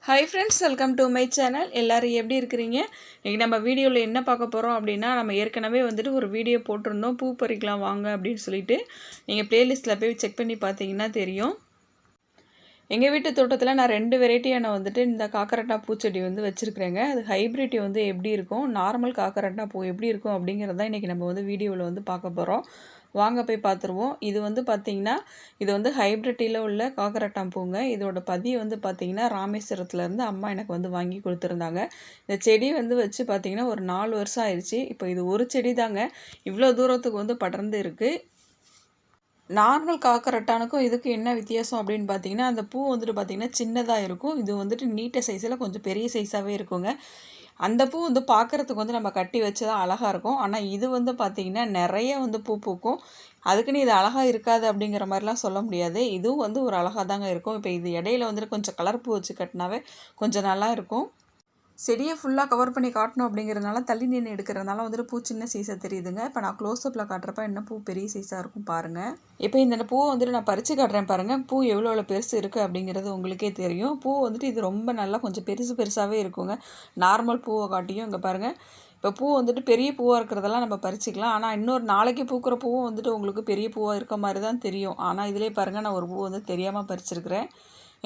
Hi friends, welcome to my channel. எல்லாரும் எப்படி இருக்கிறீங்க? இன்னைக்கு நம்ம வீடியோவில் என்ன பார்க்க போகிறோம் அப்படின்னா, நம்ம ஏற்கனவே வந்துட்டு ஒரு வீடியோ போட்டிருந்தோம், பூ பறிக்கலாம் வாங்க அப்படின்னு சொல்லிட்டு. நீங்கள் பிளேலிஸ்ட்டில் போய் செக் பண்ணி பார்த்தீங்கன்னா தெரியும். எங்கள் வீட்டு தோட்டத்தில் நான் 2 வெரைட்டியான வந்துட்டு இந்த காக்கரட்டா பூச்செடி வந்து வச்சுருக்கிறேங்க. அது ஹைப்ரிட்டி வந்து எப்படி இருக்கும், நார்மல் காக்கரட்டா பூ எப்படி இருக்கும் அப்படிங்கிறத இன்றைக்கி நம்ம வந்து வீடியோவில் வந்து பார்க்க போகிறோம். வாங்க போய் பார்த்துருவோம். இது வந்து பார்த்திங்கன்னா, இது வந்து ஹைப்ரிட்டியில் உள்ள காக்கரட்டான் பூங்க. இதோட பதிய வந்து பார்த்திங்கன்னா, ராமேஸ்வரத்துலேருந்து அம்மா எனக்கு வந்து வாங்கி கொடுத்துருந்தாங்க. இந்த செடி வந்து வச்சு பார்த்திங்கன்னா ஒரு 4 வருஷம் ஆயிடுச்சு. இப்போ இது ஒரு செடி தாங்க இவ்வளோ தூரத்துக்கு வந்து படர்ந்து இருக்குது. நார்மல் காக்கரட்டானுக்கும் இதுக்கு என்ன வித்தியாசம் அப்படின்னு பார்த்தீங்கன்னா, அந்த பூ வந்துட்டு பார்த்திங்கன்னா சின்னதாக இருக்கும். இது வந்துட்டு நீட்ட சைஸில் கொஞ்சம் பெரிய சைஸாகவே இருக்குங்க. அந்த பூ வந்து பார்க்குறதுக்கு வந்து நம்ம கட்டி வச்சு தான் அழகாக இருக்கும். ஆனால் இது வந்து பார்த்திங்கன்னா நிறைய வந்து பூ பூக்கும். அதுக்குன்னு இது அழகாக இருக்காது அப்படிங்கிற மாதிரிலாம் சொல்ல முடியாது. இதுவும் வந்து ஒரு அழகாக தாங்க இருக்கும். இப்போ இது இடையில வந்துட்டு கொஞ்சம் கலர் பூ வச்சு கட்டினாவே கொஞ்சம் நல்லா இருக்கும். செடியை ஃபுல்லாக கவர் பண்ணி காட்டணும் அப்படிங்கிறதுனால தள்ளி நின்று எடுக்கிறதுனால வந்துட்டு பூ சின்ன சைஸாக தெரியுதுங்க. இப்போ நான் க்ளோஸ்அப்பில் காட்டுறப்ப என்ன பூ பெரிய சைஸாக இருக்கும் பாருங்கள். இப்போ இந்த பூவை வந்துட்டு நான் பறித்து காட்டுறேன் பாருங்கள். பூ எவ்வளோ பெருசு இருக்குது அப்படிங்கிறது உங்களுக்கே தெரியும். பூ வந்துட்டு இது ரொம்ப நல்லா கொஞ்சம் பெருசாகவே இருக்குங்க. நார்மல் பூவை காட்டியும் இங்கே பாருங்கள். இப்போ பூ வந்துட்டு பெரிய பூவாக இருக்கிறதெல்லாம் நம்ம பறிச்சிக்கலாம். ஆனால் இன்னொரு நாளைக்கு பூக்கிற பூவும் வந்துட்டு உங்களுக்கு பெரிய பூவாக இருக்க மாதிரி தான் தெரியும். ஆனால் இதிலே பாருங்கள், நான் ஒரு பூ வந்து தெரியாமல் பறிச்சிருக்கிறேன்.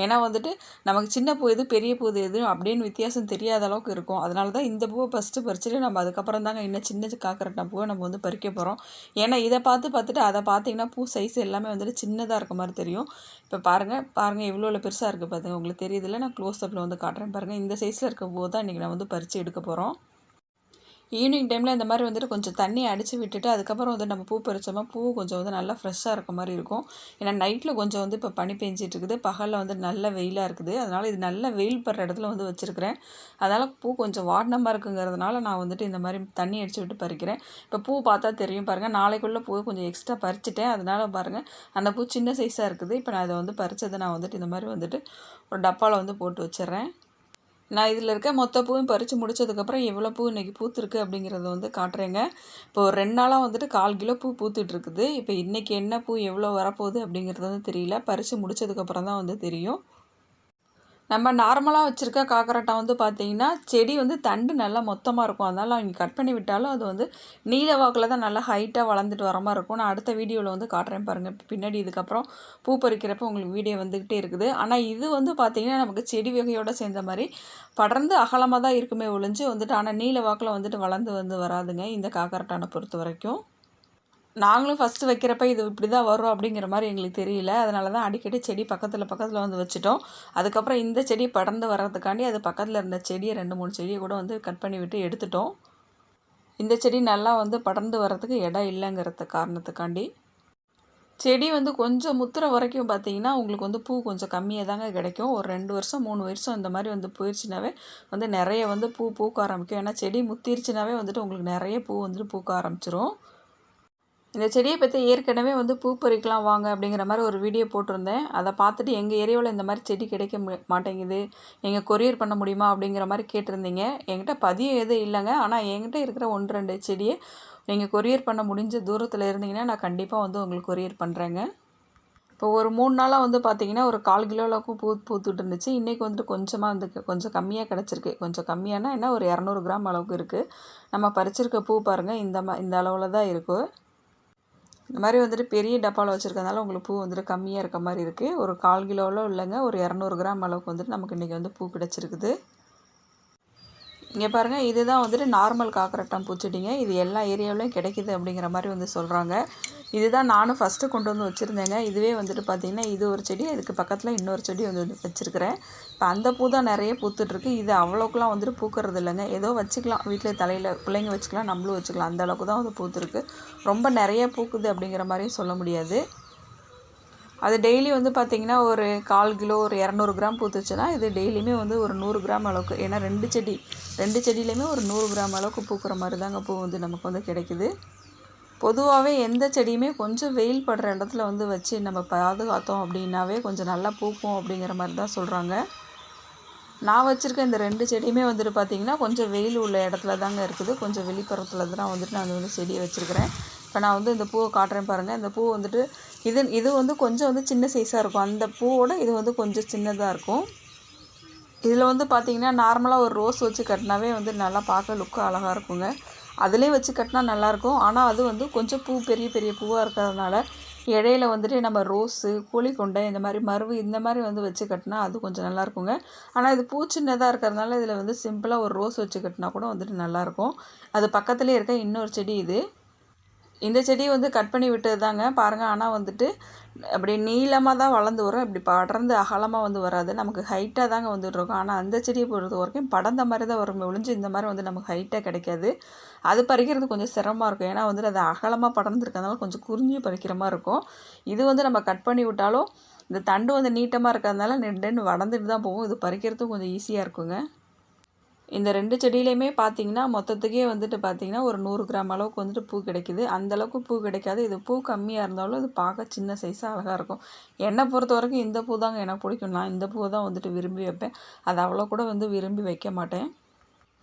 ஏன்னா வந்துட்டு நமக்கு சின்ன பூ எது பெரிய பூ எது அப்படின்னு வித்தியாசம் தெரியாத அளவுக்கு இருக்கும். அதனால தான் இந்த பூவை ஃபஸ்ட்டு பறிச்சுட்டு நம்ம அதுக்கப்புறம் தாங்க இன்னும் சின்ன காக்கரட்டா பூவை நம்ம வந்து பறிக்க போகிறோம். ஏன்னா இதை பார்த்துட்டு அதை பார்த்தீங்கன்னா பூ சைஸ் எல்லாமே வந்துட்டு சின்னதாக இருக்க மாதிரி தெரியும். இப்போ பாருங்கள் எவ்வளோ பெருசாக இருக்குது பாருங்கள். உங்களுக்கு தெரியுதுல்ல, நான் க்ளோஸ்அப்பில் வந்து காட்டுறேன் பாருங்கள். இந்த சைஸில் இருக்க பூ தான் இன்றைக்கி நான் வந்து பறித்து எடுக்க போகிறோம். ஈவினிங் டைமில் இந்த மாதிரி வந்துட்டு கொஞ்சம் தண்ணி அடித்து விட்டுட்டு அதுக்கப்புறம் வந்து நம்ம பூ பறித்தோம்னா பூ கொஞ்சம் வந்து நல்லா ஃப்ரெஷ்ஷாக இருக்க மாதிரி இருக்கும். ஏன்னா நைட்டில் கொஞ்சம் வந்து இப்போ பனி பெஞ்சிட்டு இருக்குது, பகலில் வந்து நல்ல வெயிலாக இருக்குது. அதனால் இது நல்ல வெயில் படுற இடத்துல வந்து வச்சுருக்கிறேன். அதனால் பூ கொஞ்சம் வாடினமாக இருக்குங்கிறதுனால நான் வந்துட்டு இந்த மாதிரி தண்ணி அடித்து விட்டு பறிக்கிறேன். இப்போ பூ பார்த்தா தெரியும் பாருங்கள். நாளைக்குள்ளே பூ கொஞ்சம் எக்ஸ்ட்ரா பறிச்சிட்டேன். அதனால் பாருங்கள், அந்த பூ சின்ன சைஸாக இருக்குது. இப்போ நான் இதை வந்து பறித்ததை நான் வந்துட்டு இந்த மாதிரி வந்துட்டு ஒரு டப்பாவில் வந்து போட்டு வச்சிடுறேன். நான் இதில் இருக்க மொத்த பூவும் பறித்து முடித்ததுக்கப்புறம் எவ்வளோ பூ இன்றைக்கி பூத்துருக்கு அப்படிங்கிறத வந்து காட்டுறேங்க. இப்போ ஒரு 2 நாளாக வந்துட்டு 1/4 கிலோ பூ பூத்துட்ருக்குது. இப்போ இன்றைக்கி என்ன பூ எவ்வளோ வரப்போகுது அப்படிங்கிறது வந்து தெரியல. பறித்து முடித்ததுக்கப்புறம் தான் வந்து தெரியும். நம்ம நார்மலாக வச்சுருக்க காக்கரட்டா வந்து பார்த்திங்கன்னா, செடி வந்து தண்டு நல்லா மொத்தமாக இருக்கும். அதனால் அவங்க கட் பண்ணி விட்டாலும் அது வந்து நீல வாக்கில் தான் நல்லா ஹைட்டாக வளர்ந்துட்டு வர மாதிரி இருக்கும். நான் அடுத்த வீடியோவில் வந்து காட்டுறேன் பாருங்கள். பின்னாடி இதுக்கப்புறம் பூ பறிக்கிறப்போ உங்களுக்கு வீடியோ வந்துக்கிட்டே இருக்குது. ஆனால் இது வந்து பார்த்திங்கன்னா நமக்கு செடி வகையோடு சேர்ந்த மாதிரி படர்ந்து அகலமாக தான் இருக்குமே ஒழிஞ்சு வந்துட்டு, ஆனால் நீல வாக்கில் வந்துட்டு வளர்ந்து வந்து வராதுங்க இந்த காக்கரட்டானை பொறுத்த வரைக்கும். நாங்களும் ஃபஸ்ட்டு வைக்கிறப்ப இது இப்படி தான் வரும் அப்படிங்கிற மாதிரி எங்களுக்கு தெரியல. அதனால தான் அடிக்கடி செடி பக்கத்தில் வந்து வச்சுட்டோம். அதுக்கப்புறம் இந்த செடி படர்ந்து வர்றதுக்காண்டி அது பக்கத்தில் இருந்த செடியை 2, 3 செடியை கூட வந்து கட் பண்ணி விட்டு எடுத்துட்டோம். இந்த செடி நல்லா வந்து படர்ந்து வர்றதுக்கு இடம் இல்லைங்கிறது காரணத்துக்காண்டி. செடி வந்து கொஞ்சம் முத்துற வரைக்கும் பார்த்திங்கன்னா உங்களுக்கு வந்து பூ கொஞ்சம் கம்மியாக தாங்க கிடைக்கும். ஒரு 2 வருஷம் 3 வருஷம் இந்த மாதிரி வந்து போயிடுச்சுனாவே வந்து நிறைய வந்து பூ பூக்க ஆரம்பிக்கும். ஏன்னா செடி முத்திருச்சுனாவே வந்துட்டு உங்களுக்கு நிறைய பூ வந்துட்டு பூக்க ஆரம்பிச்சிரும். இந்த செடியை பற்றி ஏற்கனவே வந்து பூ பறிக்கலாம் வாங்க அப்படிங்கிற மாதிரி ஒரு வீடியோ போட்டிருந்தேன். அதை பார்த்துட்டு எங்கள் ஏரியாவில் இந்த மாதிரி செடி கிடைக்க மாட்டேங்குது, நீங்கள் கொரியர் பண்ண முடியுமா அப்படிங்கிற மாதிரி கேட்டிருந்தீங்க. என்கிட்ட பதியம் எதுவும் இல்லைங்க. ஆனால் என்கிட்ட இருக்கிற 1, 2 செடியை நீங்கள் கொரியர் பண்ண முடிஞ்ச தூரத்தில் இருந்தீங்கன்னா நான் கண்டிப்பாக வந்து உங்களுக்கு கொரியர் பண்ணுறேங்க. இப்போ ஒரு 3 நாளாக வந்து பார்த்திங்கன்னா ஒரு 1/4 கிலோ அளவுக்கு பூத்துட்டு இருந்துச்சு. இன்றைக்கி வந்துட்டு கொஞ்சமாக வந்து கொஞ்சம் கம்மியாக கிடச்சிருக்கு. கொஞ்சம் கம்மியானா என்ன, ஒரு 200 கிராம் அளவுக்கு இருக்குது. நம்ம பறிச்சிருக்க பூ பாருங்கள், இந்த அளவில் தான் இருக்குது. இந்த மாதிரி வந்துட்டு பெரிய டப்பாவில் வச்சுருக்கனால உங்களுக்கு பூ வந்துட்டு கம்மியாக இருக்க மாதிரி இருக்குது. ஒரு 1/4 கிலோவில் இல்லைங்க, ஒரு 200 கிராம் அளவுக்கு வந்துட்டு நமக்கு இன்றைக்கி வந்து பூ கிடச்சிருக்குது. இங்கே பாருங்கள், இதுதான் வந்துட்டு நார்மல் காக்கரட்டான் பூச்செடிங்க. இது எல்லா ஏரியாவிலையும் கிடைக்கிது அப்படிங்கிற மாதிரி வந்து சொல்கிறாங்க. இதுதான் நானும் ஃபஸ்ட்டு கொண்டு வந்து வச்சுருந்தேங்க. இதுவே வந்துட்டு பார்த்திங்கன்னா இது ஒரு செடி, இதுக்கு பக்கத்தில் இன்னொரு செடி வந்து வச்சுருக்கிறேன். இப்போ அந்த பூ தான் நிறைய பூத்துட்ருக்கு. இது அவ்வளோக்குலாம் வந்துட்டு பூக்கிறது இல்லைங்க. ஏதோ வச்சுக்கலாம், வீட்டில் தலையில் பிள்ளைங்க வச்சுக்கலாம், நம்மளும் வச்சுக்கலாம், அந்த அளவுக்கு தான் வந்து பூத்துருக்கு. ரொம்ப நிறைய பூக்குது அப்படிங்கிற மாதிரியும் சொல்ல முடியாது. அது டெய்லி வந்து பார்த்திங்கன்னா ஒரு 1/4 கிலோ ஒரு 200 கிராம் பூத்துச்சுன்னா இது டெய்லியுமே வந்து ஒரு 100 கிராம் அளவுக்கு, ஏன்னா 2 செடியிலையுமே ஒரு 100 கிராம் அளவுக்கு பூக்கிற மாதிரி தாங்க பூ வந்து நமக்கு வந்து கிடைக்குது. பொதுவாகவே எந்த செடியுமே கொஞ்சம் வெயில் படுற இடத்துல வந்து வச்சு நம்ம பாதுகாத்தோம் அப்படின்னாவே கொஞ்சம் நல்லா பூக்கும் அப்படிங்கிற மாதிரி தான் சொல்கிறாங்க. நான் வச்சுருக்க இந்த 2 செடியுமே வந்துட்டு பார்த்திங்கன்னா கொஞ்சம் வெயில் உள்ள இடத்துல தாங்க இருக்குது. கொஞ்சம் வெளிப்புறத்தில் தான் வந்துட்டு நான் வந்து செடியை வச்சுருக்கிறேன். இப்போ நான் வந்து இந்த பூவை காட்டுறேன் பாருங்கள். இந்த பூ வந்துட்டு இது வந்து கொஞ்சம் வந்து சின்ன சைஸாக இருக்கும். அந்த பூவோட இது வந்து கொஞ்சம் சின்னதாக இருக்கும். இதில் வந்து பார்த்திங்கன்னா நார்மலாக ஒரு ரோஸ் வச்சு கட்டினாவே வந்து நல்லா பார்க்க லுக்கு அழகாக இருக்குங்க. அதிலே வச்சு கட்டினா நல்லாயிருக்கும். ஆனால் அது வந்து கொஞ்சம் பூ பெரிய பெரிய பூவாக இருக்கிறதுனால இடையில வந்துட்டு நம்ம ரோஸு, கோழிக்கொண்டை இந்த மாதிரி மருவு இந்த மாதிரி வந்து வச்சு கட்டினா அது கொஞ்சம் நல்லாயிருக்குங்க. ஆனால் இது பூ சின்னதாக இருக்கிறதுனால இதில் வந்து சிம்பிளாக ஒரு ரோஸ் வச்சு கட்டினா கூட வந்துட்டு நல்லாயிருக்கும். அது பக்கத்துலேயே இருக்க இன்னொரு செடி இது. இந்த செடியை வந்து கட் பண்ணி விட்டது தாங்க பாருங்கள். ஆனால் வந்துட்டு அப்படி நீளமாக தான் வளர்ந்து வரும். இப்படி படர்ந்து அகலமாக வந்து வராது. நமக்கு ஹைட்டாக தாங்க வந்துட்டுருக்கும். ஆனால் அந்த செடியை பொறுத்த வரைக்கும் படர்ந்த மாதிரி தான் வரும் ஒழிஞ்சு இந்த மாதிரி வந்து நமக்கு ஹைட்டாக கிடைக்காது. அது பறிக்கிறது கொஞ்சம் சிரமமாக இருக்கும். ஏன்னா வந்துட்டு அது அகலமாக படர்ந்துருக்கிறதுனால கொஞ்சம் குறிஞ்சி பறிக்கிற மாதிரி இருக்கும். இது வந்து நம்ம கட் பண்ணி விட்டாலும் இந்த தண்டு வந்து நீட்டமாக இருக்கிறதுனால நென்னு வளர்ந்துட்டு தான் போகும். இது பறிக்கிறதும் கொஞ்சம் ஈஸியாக இருக்குங்க. இந்த 2 செடியிலையுமே பார்த்திங்கன்னா மொத்தத்துக்கே வந்துட்டு பார்த்திங்கன்னா ஒரு 100 கிராம் அளவுக்கு வந்துட்டு பூ கிடைக்கிது. அந்தளவுக்கு பூ கிடைக்காது. இது பூ கம்மியாக இருந்தாலும் இது பார்க்க சின்ன சைஸாக அழகாக இருக்கும். என்னை பொறுத்த வரைக்கும் இந்த பூ தாங்க எனக்கு பிடிக்கும். நான் இந்த பூவை தான் வந்துட்டு விரும்பி வைப்பேன். அது அவ்வளோ கூட வந்து விரும்பி வைக்க மாட்டேன்.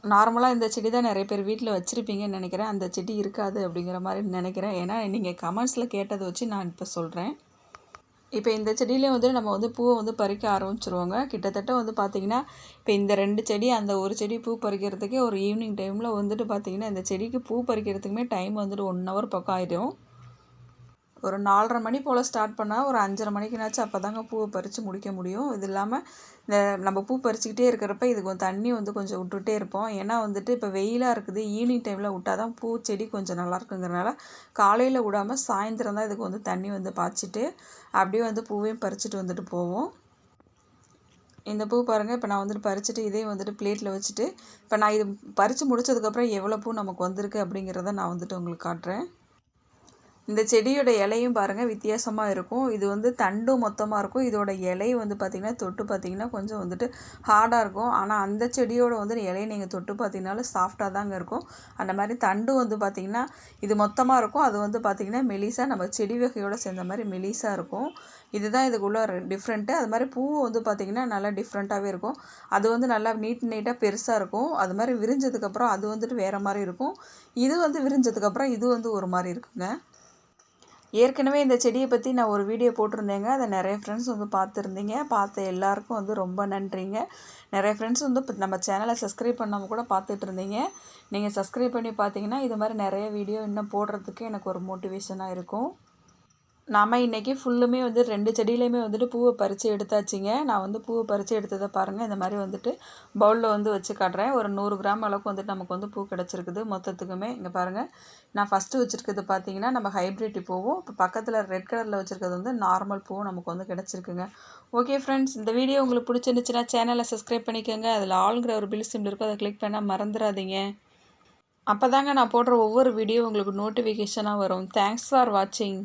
நார்மலாக இந்த செடி தான் நிறைய பேர் வீட்டில் வச்சுருப்பீங்கன்னு நினைக்கிறேன். அந்த செடி இருக்காது அப்படிங்கிற மாதிரி நினைக்கிறேன். ஏன்னா நீங்கள் கமெண்ட்ஸில் கேட்டதை வச்சு நான் இப்போ சொல்கிறேன். இப்போ இந்த செடியிலே வந்து நம்ம வந்து பூவை வந்து பறிக்க ஆரம்பிச்சிருவோங்க. கிட்டத்தட்ட வந்து பார்த்திங்கன்னா இப்போ இந்த 2 செடி அந்த ஒரு செடி பூ பறிக்கிறதுக்கே ஒரு ஈவினிங் டைமில் வந்துட்டு பார்த்திங்கன்னா இந்த செடிக்கு பூ பறிக்கிறதுக்குமே டைம் வந்துட்டு 1 ஹவர் பக்கம் ஆகிடும். ஒரு 4:30 மணி போல் ஸ்டார்ட் பண்ணால் ஒரு 5:30 மணிக்குனாச்சும் அப்போ தாங்க பூவை பறித்து முடிக்க முடியும். இது இல்லாமல் இந்த நம்ம பூ பறிச்சுக்கிட்டே இருக்கிறப்ப இதுக்கு தண்ணி வந்து கொஞ்சம் விட்டுட்டே இருப்போம். ஏன்னா வந்துட்டு இப்போ வெயிலாக இருக்குது. ஈவினிங் டைமில் விட்டால் தான் பூ செடி கொஞ்சம் நல்லா இருக்குங்கிறனால காலையில் விடாமல் சாயந்தரம் தான் இதுக்கு வந்து தண்ணி வந்து பாய்ச்சிட்டு அப்படியே வந்து பூவையும் பறிச்சுட்டு வந்துட்டு போவோம். இந்த பூ பாருங்கள். இப்போ நான் வந்துட்டு பறிச்சுட்டு இதையும் வந்துட்டு பிளேட்டில் வச்சுட்டு இப்போ நான் இது பறித்து முடித்ததுக்கப்புறம் எவ்வளோ பூ நமக்கு வந்திருக்கு அப்படிங்கிறத நான் வந்துட்டு உங்களுக்கு காட்டுறேன். இந்த செடியோட இலையும் பாருங்கள் வித்தியாசமாக இருக்கும். இது வந்து தண்டும் மொத்தமாக இருக்கும். இதோட இலை வந்து பார்த்திங்கன்னா தொட்டு பார்த்திங்கன்னா கொஞ்சம் வந்துட்டு ஹார்டாக இருக்கும். ஆனால் அந்த செடியோட வந்து இலையை நீங்கள் தொட்டு பார்த்திங்கனாலும் சாஃப்டாக தாங்க இருக்கும். அந்த மாதிரி தண்டும் வந்து பார்த்திங்கன்னா இது மொத்தமாக இருக்கும். அது வந்து பார்த்திங்கன்னா மெலிசாக நம்ம செடி வகையோடு சேர்ந்த மாதிரி மெலிசாக இருக்கும். இதுதான் இதுக்குள்ள டிஃப்ரெண்ட்டு. அது மாதிரி பூவும் வந்து பார்த்திங்கன்னா நல்லா டிஃப்ரெண்ட்டாகவே இருக்கும். அது வந்து நல்லா நீட்டாக பெருசாக இருக்கும். அது மாதிரி விரிஞ்சதுக்கப்புறம் அது வந்துட்டு வேறு மாதிரி இருக்கும். இது வந்து விரிஞ்சதுக்கப்புறம் இது வந்து ஒரு மாதிரி இருக்குங்க. ஏற்கனவே இந்த செடியை பற்றி நான் ஒரு வீடியோ போட்டிருந்தேங்க. அதை நிறைய ஃப்ரெண்ட்ஸ் வந்து பார்த்துருந்தீங்க. பார்த்த எல்லாருக்கும் வந்து ரொம்ப நன்றிங்க. நிறைய ஃப்ரெண்ட்ஸ் வந்து இப்போ நம்ம சேனலை சப்ஸ்கிரைப் பண்ணாமல் கூட பார்த்துட்டு இருந்தீங்க. நீங்கள் சப்ஸ்கிரைப் பண்ணி பார்த்தீங்கன்னா இது மாதிரி நிறைய வீடியோ இன்னும் போடுறதுக்கு எனக்கு ஒரு மோட்டிவேஷனாக இருக்கும். நாம் இன்றைக்கி ஃபுல்லுமே வந்து 2 செடியிலையுமே வந்துட்டு பூவை பறித்து எடுத்தாச்சுங்க. நான் வந்து பூவை பறித்து எடுத்ததை பாருங்கள். இந்த மாதிரி வந்துட்டு பவுலில் வந்து வச்சு காட்டுறேன். ஒரு 100 கிராம் அளவுக்கு வந்துட்டு நமக்கு வந்து பூ கிடச்சிருக்குது மொத்தத்துக்குமே. இங்கே பாருங்கள். நான் ஃபஸ்ட்டு வச்சுருக்கிறது பார்த்திங்கன்னா நம்ம ஹைப்ரிட்டி பூவும், இப்போ பக்கத்தில் ரெட் கலரில் வச்சுருக்கிறது வந்து நார்மல் பூவும் நமக்கு வந்து கிடச்சிருக்குங்க. ஓகே ஃப்ரெண்ட்ஸ், இந்த வீடியோ உங்களுக்கு பிடிச்சிருந்துச்சுன்னா சேனலை சப்ஸ்கிரைப் பண்ணிக்கோங்க. அதில் ஆளுங்கிற ஒரு பில் சிம்பிள் இருக்கும். அதை கிளிக் பண்ணால் மறந்துடாதீங்க. அப்போ தாங்க நான் போடுற ஒவ்வொரு வீடியோ உங்களுக்கு நோட்டிஃபிகேஷனாக வரும். தேங்க்ஸ் ஃபார் வாட்சிங்.